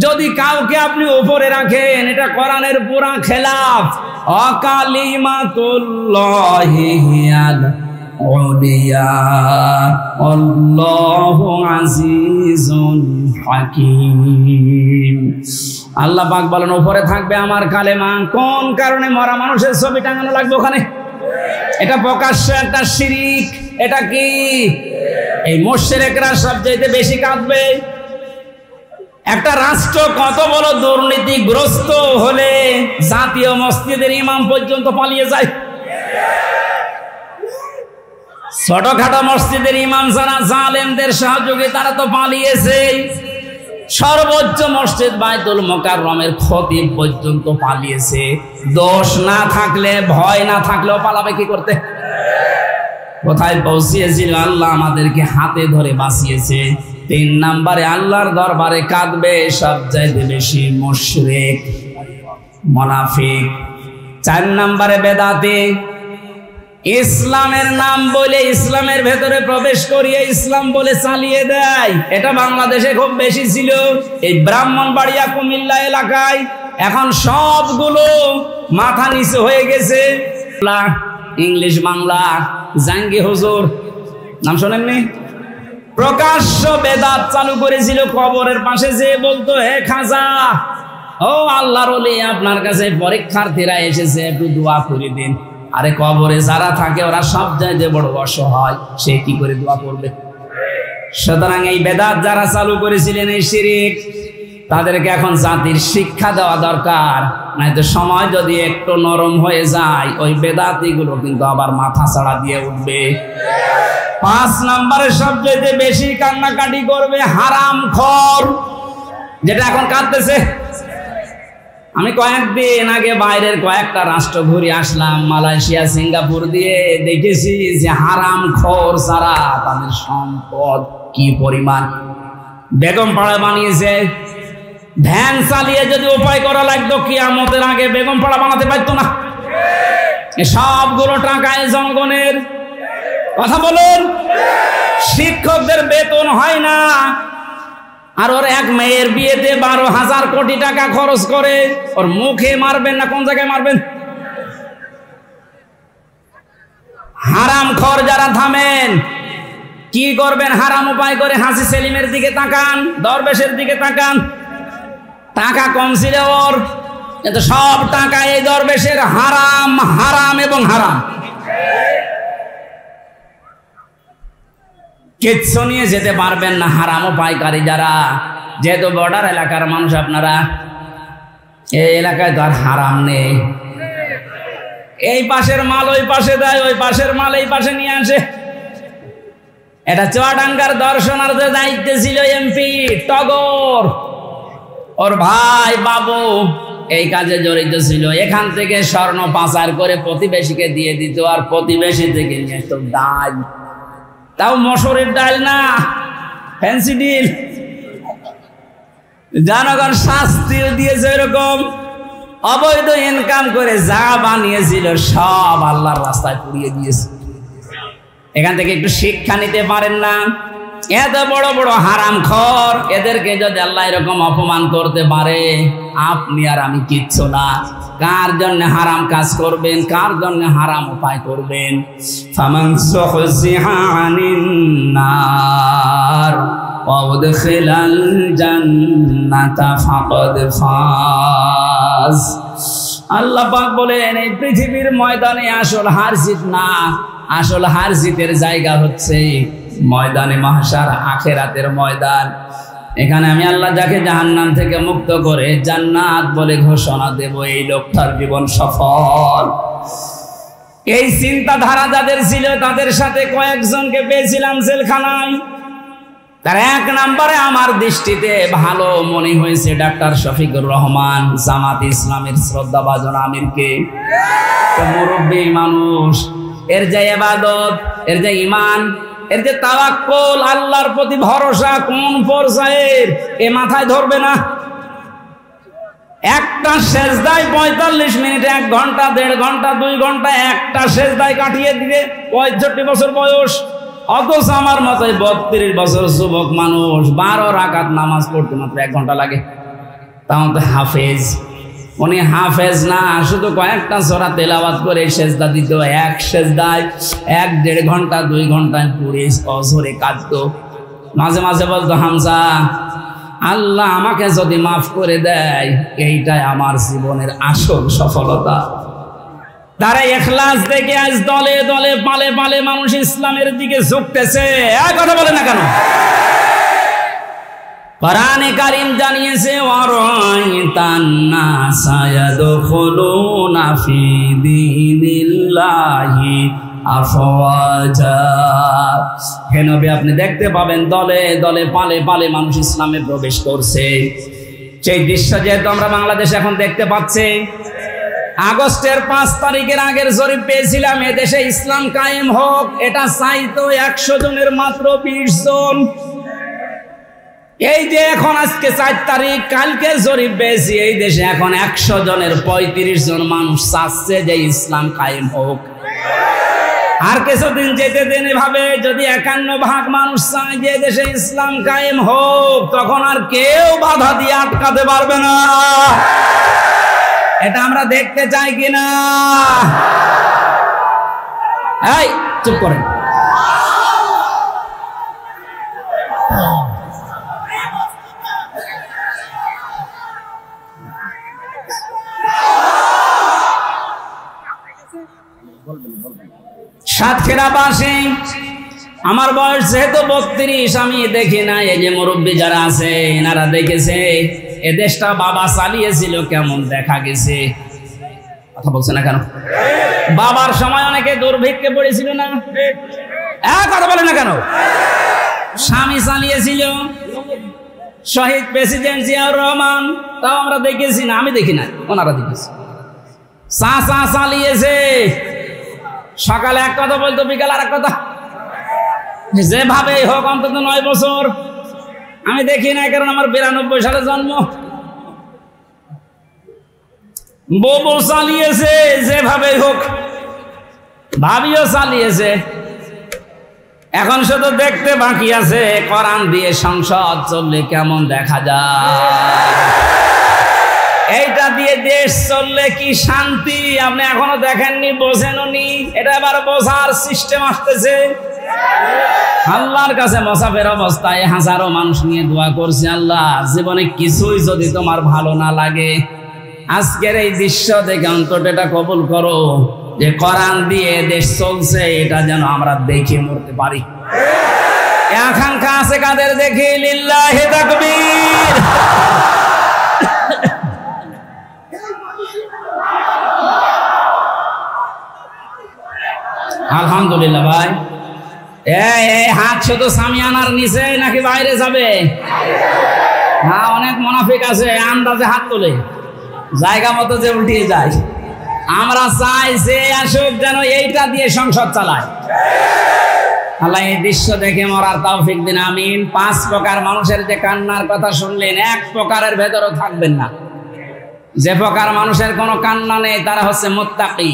যদি কাউকে আপনি উপরে রাখেন এটা কোরআনের পুরা খেলাফ। অকালিমাতুল্লাহি হিয়াল উলিয়া আল্লাহু আজিজুল হাকীম। আল্লাহ পাক বলেন উপরে থাকবে আমার কালেমা। কোন কারণে মরা মানুষের ছবি টাঙানো লাগবে ওখানে? এটা প্রকাশ্য একটা শিরিক। এটা কি? এই মুশরিকরা সবচেয়ে বেশি কাঁদবে। একটা রাষ্ট্র কত বড় দুর্নীতিগ্রস্ত হলে জাতীয় মসজিদের ইমাম পর্যন্ত পালিয়ে যায়। ছোটখাটো মসজিদের ইমাম যারা জালেমদের সহযোগী তারা তো পালিয়েছে। সর্বোচ্চ মসজিদ বাইতুল মুকাররমের খতিব পর্যন্ত পালিয়েছে। দোষ না থাকলে, ভয় না থাকলেও পালাবে কি করতে? কোথায় পৌঁছিয়েছিল? আল্লাহ আমাদেরকে হাতে ধরে বাঁচিয়েছে। 3 নম্বরে আল্লাহর দরবারে কাঁদবে সবচাইতে বেশি মুশরিক, মুনাফিক। 4 নম্বরে বেদাতি। ইসলামের নাম বলে ইসলামের ভেতরে প্রবেশ করিয়ে ইসলাম বলে চালিয়ে দেয়। এটা বাংলাদেশে খুব বেশি ছিল। এই ব্রাহ্মণবাড়িয়া, কুমিল্লা এলাকায় এখন সবগুলো মাথা নিচু হয়ে গেছে। ইংলিশ বাংলা জাঙ্গি হুজুর নাম শোনেননি? প্রকাশ্য বেদাত চালু করেছিল। কবরের পাশে যে বলতো, হে খাজা, ও আল্লাহর ওলি, আপনার কাছে পরীক্ষার্থীরা এসেছে, একটু দোয়া করে দিন। আরে কবরে যারা থাকে ওরা সব চাইতে বড় অসহায়, সে কি করে দোয়া করবে? সুতরাং এই বেদাত যারা চালু করেছিলেন, এই শিরিক, তাদেরকে এখন জাতির শিক্ষা দেওয়া দরকার। নয়তো সময় যদি একটু নরম হয়ে যায়, ওই বেদাতিগুলো কিন্তু আবার মাথা ছাড়া দিয়ে উঠবে। 5 নম্বরে সবচেয়ে বেশি কান্নাকাটি করবে হারামখোর, যেটা এখন কাঁদতেছে। আমি কয়েকদিন আগে বাইরের কয়েকটা রাষ্ট্র ঘুরে আসলাম, মালয়েশিয়া, সিঙ্গাপুর দিয়ে, দেখেছি যে হারামখোর ছাড়া তাদের সম্পদ কি পরিমাণ। বেগম পাড়া বানিয়েছে, ভ্যান চালিয়ে যদি উপায় করা লাগতো কিয়ামতের আগে বেগম পাড়া বানাতে পারতো না। সবগুলো টাকায় জনগণের। কথা বলুন, শিক্ষকদের বেতন হয় না, আর ওর এক মেয়ের বিয়েতে 12,000 কোটি টাকা খরচ করে। ওর মুখে মারবেন না কোন জায়গায় মারবেন? হারামখোর যারা, থামেন। কি করবেন? হারাম উপায় করে হাসি সেলিমের দিকে তাকান, দরবেশের দিকে তাকান। টাকা কম ছিল ওর, কিন্তু সব টাকা এই দরবেশের। হারাম, হারাম এবং হারাম, কিচ্ছু নিয়ে যেতে পারবেন না। হারাম উপায়কারী যারা, যেহেতু বর্ডার এলাকার মানুষ আপনারা, এই এলাকায় তো আর হারাম নেই। এই পাশের মাল ওই পাশে দেয়, ওই পাশের মাল এই পাশে নিয়ে আসে। এটা চুয়াডাঙ্গার দর্শনার্থে দায়িত্বে ছিল এমপি টগর, ওর ভাই বাবু এই কাজে জড়িত ছিল। এখান থেকে স্বর্ণ পাচার করে প্রতিবেশীকে দিয়ে দিত, আর প্রতিবেশী থেকে নিয়ে আসতো ডাল, তাও মসুরের ডাল না, ফ্যান্সি ডিল। জনগণ শাস্তিও দিয়েছে এরকম। অবৈধ ইনকাম করে যা বানিয়েছিল সব আল্লাহর রাস্তায় পুড়িয়ে দিয়েছে। এখান থেকে একটু শিক্ষা নিতে পারেন না? এত বড় বড় হারামখোর, এদেরকে যদি আল্লাহ এরকম অপমান করতে পারে, আপনি আর আমি কিচ্ছু না। কার জন্য হারাম কাজ করবেন, কার জন্য হারাম উপায় করবেন? ফামান সুহজিহা আনিন নার ওয়া উদখিলাল জান্নাতা ফাকাদ ফাজ। আল্লাহ পাক বলেন, এই পৃথিবীর ময়দানে আসল হার জিত না, আসল হার জিতের জায়গা হচ্ছে ময়দানে মাহশার, আখিরাতের ময়দান। এখানে আমি আল্লাহ যাকে জাহান্নাম থেকে মুক্ত করে জান্নাত বলে ঘোষণা দেব, এই লোকটার জীবন সফল। এই চিন্তাধারা যাদের ছিল, তাদের সাথে কয়েকজনকে পেয়েছিলাম জেলখানায়। তার 1 নম্বরে আমার দৃষ্টিতে ভালো মনে হয়েছে ডাক্তার শফিকুর রহমান, জামাত ইসলামের শ্রদ্ধাভাজন আমিরকে। মুরব্বী মানুষ, এর যে ইবাদত, এর যে ঈমান, এর যে তাওয়াক্কুল, আল্লাহর প্রতি ভরসা কোন পর্যায়ের, এ মাথায় ধরবে না। একটা সেজদায় 45 মিনিট, 1 ঘন্টা, 1.5 ঘন্টা, 2 ঘন্টা একটা সেজদায় কাটিয়ে দিবে, 65 বছর বয়স। অথচ আমার মতো 32 বছর যুবক মানুষ 12 রাকাত নামাজ পড়তে মাত্র 1 ঘন্টা লাগে। তাও তো হাফেজ। উনি হাফেজ না, শুধু কয়েকটা সূরা তেলাওয়াত করে সেজদা দিত। এক সেজদায় 1-1.5 ঘন্টা, 2 ঘন্টায় পুরে অজরে কাঁদতো। মাঝে মাঝে বলতো, হামজা, আল্লাহ আমাকে যদি মাফ করে দেয়, এইটাই আমার জীবনের আসল সফলতা। তারা ইখলাস দেখে আজ দলে দলে, পালে পালে মানুষ ইসলামের দিকে ঝুঁকতেছে। কথা বলে না কেন? কোরআনে কারীম জানিয়েছে, ওয়ারাইতান নাসা ইয়াদখুলুনা ফি দীনিল্লাহি আফওয়াজা। হে নবী, আপনি দেখতে পাবেন দলে দলে, পালে পালে মানুষ ইসলামে প্রবেশ করছে। সেই দৃশ্য যেহেতু আমরা বাংলাদেশে এখন দেখতে পাচ্ছি। আগস্টের 5 তারিখের আগের জরিপ পেয়েছিলাম, এদেশে ইসলাম কায়েম হোক, এটা চাইতো 100 জনের মাত্র 20 জন। এই যে এখন আজকে 4 তারিখ, কালকে জরিপ পেয়েছি, এই দেশে এখন 100 জনের 35 জন মানুষ চাচ্ছে যে ইসলাম কায়েম হোক। আর কিছুদিন যেতে দিন, এভাবে যদি 51% মানুষ চায় যে দেশে ইসলাম কায়েম হোক, তখন আর কেউ বাধা দিয়ে আটকাতে পারবে না। এটা আমরা দেখতে চাই কিনা? এই চুপ করেন। সাতক্ষীরাবাসী আমার বয়স যেহেতু 32, আমি দেখি না। এই যে মুরব্বী যারা আছে এনারা দেখেছে এ দেশটা বাবা চালিয়েছিল, কেমন দেখা গেছে। কথা বলছে না কেন? বাবার সময় অনেকে দুর্ভিক্ষে পড়েছিল না? কথা বলে না কেন? স্বামী চালিয়েছিল, শহীদ প্রেসিডেন্ট জিয়াউর রহমান, তাও আমরা দেখেছি না? আমি দেখি না, ওনারা দেখেছি। চাচা চালিয়েছে, সকালে এক কথা বলতো, বিকাল আর এক কথা, যেভাবে হোক অন্তত 9 বছর। আমি দেখি না, কারণ আমার 92 সালে জন্ম। বউ চালিয়েছে, যেভাবে হোক। ভাবিও চালিয়েছে। এখন শুধু দেখতে বাকি আছে কোরআন দিয়ে সংসদ চললে কেমন দেখা যায়। এইটা দিয়ে দেশ চললে কি শান্তি, আপনি এখনো দেখেননি, বোঝেননি। এটা এবার বোঝার সিস্টেম আসতেছে। আল্লাহর কাছে মুসাফির অবস্থায় হাজারো মানুষ নিয়ে দোয়া করছে, আল্লাহ জীবনে কিছুই যদি তোমার ভালো না লাগে, আজকের এই দৃশ্য দেখে অন্তত এটা কবুল করো যে কোরআন দিয়ে দেশ চলছে, এটা যেন আমরা দেখে মরতে পারি। আকাঙ্ক্ষা আছে কাদের? দেখি লিল্লাহি তাকবীর। আলহামদুলিল্লাহ। ভাই এই হাত শুধু সামিয়ানার নিচে নাকি বাইরে যাবে? হ্যাঁ, অনেক মুনাফিক আছে আন্দাজে হাত তোলে, জায়গা মতো যে উল্টিয়ে যায়। আমরা চাই যে আসুক যেন এইটা দিয়ে সংসদ চালায়। আল্লাহ এই দৃশ্য দেখে মরার তৌফিক দিন, আমিন। 5 প্রকার মানুষের যে কান্নার কথা শুনলেন, 1 প্রকারের ভেতরও থাকবেন না। যে প্রকার মানুষের কোনো কান্না নেই তারা হচ্ছে মুত্তাকি।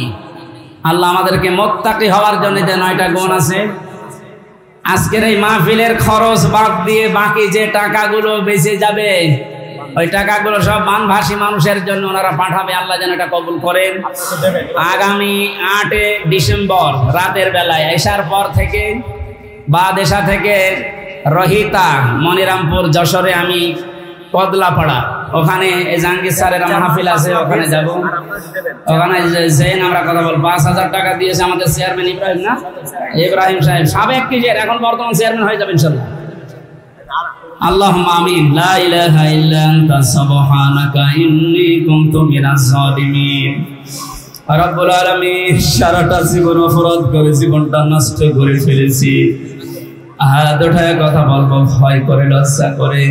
আল্লাহ আমাদেরকে মুত্তাকি হওয়ার জন্য যে 9টা গুণ আছে, আজকের এই মাহফিলের খরচ বাদ দিয়ে বাকি যে টাকাগুলো বেঁচে যাবে, ওই টাকাগুলো সব বানভাসী মানুষের জন্য ওনারা পাঠাবে। আল্লাহ যেন এটা কবুল করেন। আগামী 8 ডিসেম্বর রাতের বেলায় এশার পর থেকে বা দেশা থেকে রহিতা, মনিরামপুর, যশোরে আমি কদলাপাড়া, ওখানে জাহাঙ্গীর স্যারের মাহফিল আছে, ওখানে যাব। ওখানে যেন আমরা কথা বল। 5000 টাকা দিয়েছে আমাদের চেয়ারম্যান ইব্রাহিম, না ইব্রাহিম সাহেব, সাবেক কিজের, এখন বর্তমান চেয়ারম্যান হয়ে যাবে ইনশাআল্লাহ। আল্লাহুম্মা আমিন। লা ইলাহা ইল্লা আনতা সুবহানাকা ইন্নী কুনতু মিনাজ জালিমিন। রব্বুল আলামিন, সারাটা জীবন অপরাধ করে জীবনটা নষ্ট করে ফেলেছি। হাত উঠায় কথা বলবো ভয় করে, লজ্জা করে।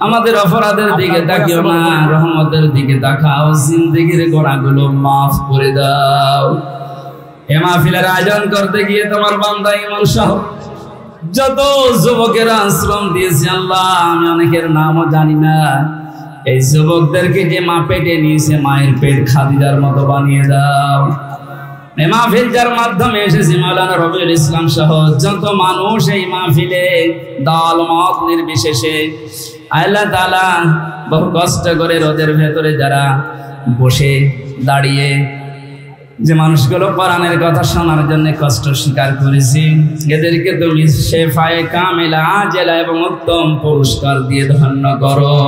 আমাদের অপরাধের দিকে তাকিও না, রহমতের দিকে তাকাও। জিন্দেগির গুনাহগুলো মাফ করে দাও। এ মাহফিলের আয়োজন করতে গিয়ে তোমার বান্দা ইমান সহ যত যুবকেরা শ্রম দিয়েছে, আল্লাহ আমি অনেকের নামও জানি না। এই যুবকদেরকে যে মা পেটে নিয়েছে, মায়ের পেট খাদিজার মতো বানিয়ে দাও। এই মাহফিল যার মাধ্যমে এসেছে, মাওলানা রবিউল ইসলাম সহ যত মানুষ এই মাহফিলে দল মত নির্বিশেষে, আল্লাহ তাআলা বহু কষ্ট করে রোদের ভেতরে যারা বসে দাঁড়িয়ে যে মানুষগুলো কোরআনের কথা শোনার জন্য কষ্ট স্বীকার করেছি, এদেরকে তুমি শেফায়ে কামিলা আজেলা এবং উত্তম পুরস্কার দিয়ে ধন্য করো।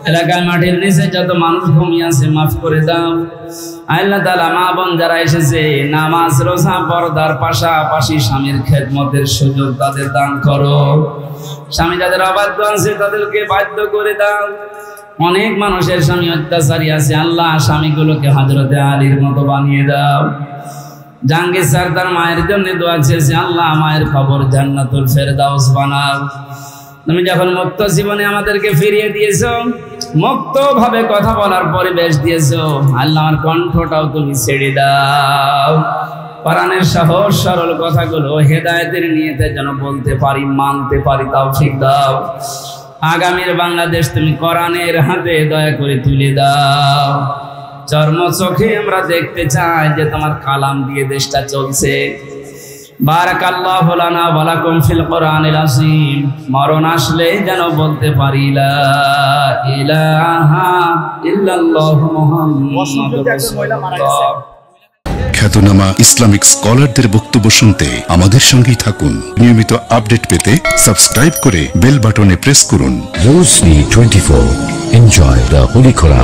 এলাকায় মাটির নিচে যত মানুষ ঘুমিয়ে আছে মাফ করে দাও। আল্লাহ তাআলা মা বোন যারা এসেছে, নামাজ রোজা পর্দার পাশাপাশি স্বামীর খেদমতের সুযোগ তাদের দান করো। স্বামী যাদের অবাধ্য আছে তাদেরকে বাধ্য করে দাও। অনেক মানুষের স্বামী অত্যাচারী আছে, আল্লাহ স্বামীগুলোকে হযরতে আলীর মতো বানিয়ে দাও। জাহাঙ্গীর স্যার তার মায়ের জন্য দোয়া চেয়েছে, আল্লাহ মায়ের কবর জান্নাতুল ফেরদাউস বানাও। তুমি যখন মুক্ত জীবনে আমাদেরকে ফিরিয়ে দিয়েছো, মুক্ত ভাবে কথা বলার পরিবেশ দিয়েছো, আল্লাহ আমার কণ্ঠটাও তুমি ছেড়ে দাও। কোরআনের সহজ সরল কথাগুলো হেদায়েতের নিয়তে যেন বলতে পারি, মানতে পারি, তৌফিক দাও। আগামীর বাংলাদেশ তুমি কোরআনের হাতে দয়া করে তুলে দাও। চর্ম চোখে আমরা দেখতে চাই যে তোমার কালাম দিয়ে দেশটা চলছে। বারাকাল্লাহু লানা ওয়া লাকুম ফিল কোরআনিল আযীম। মরণ আসলে যেন বলতে পারি লা ইলাহা ইল্লাল্লাহু মুহাম্মাদুর রাসূলুল্লাহ। খ্যাতনামা ইসলামিক স্কলারদের বক্তব্য শুনতে আমাদের সঙ্গেই থাকুন। নিয়মিত আপডেট পেতে সাবস্ক্রাইব করে বেল বাটনে প্রেস করুন। Rosary 24. Enjoy the Holy Quran.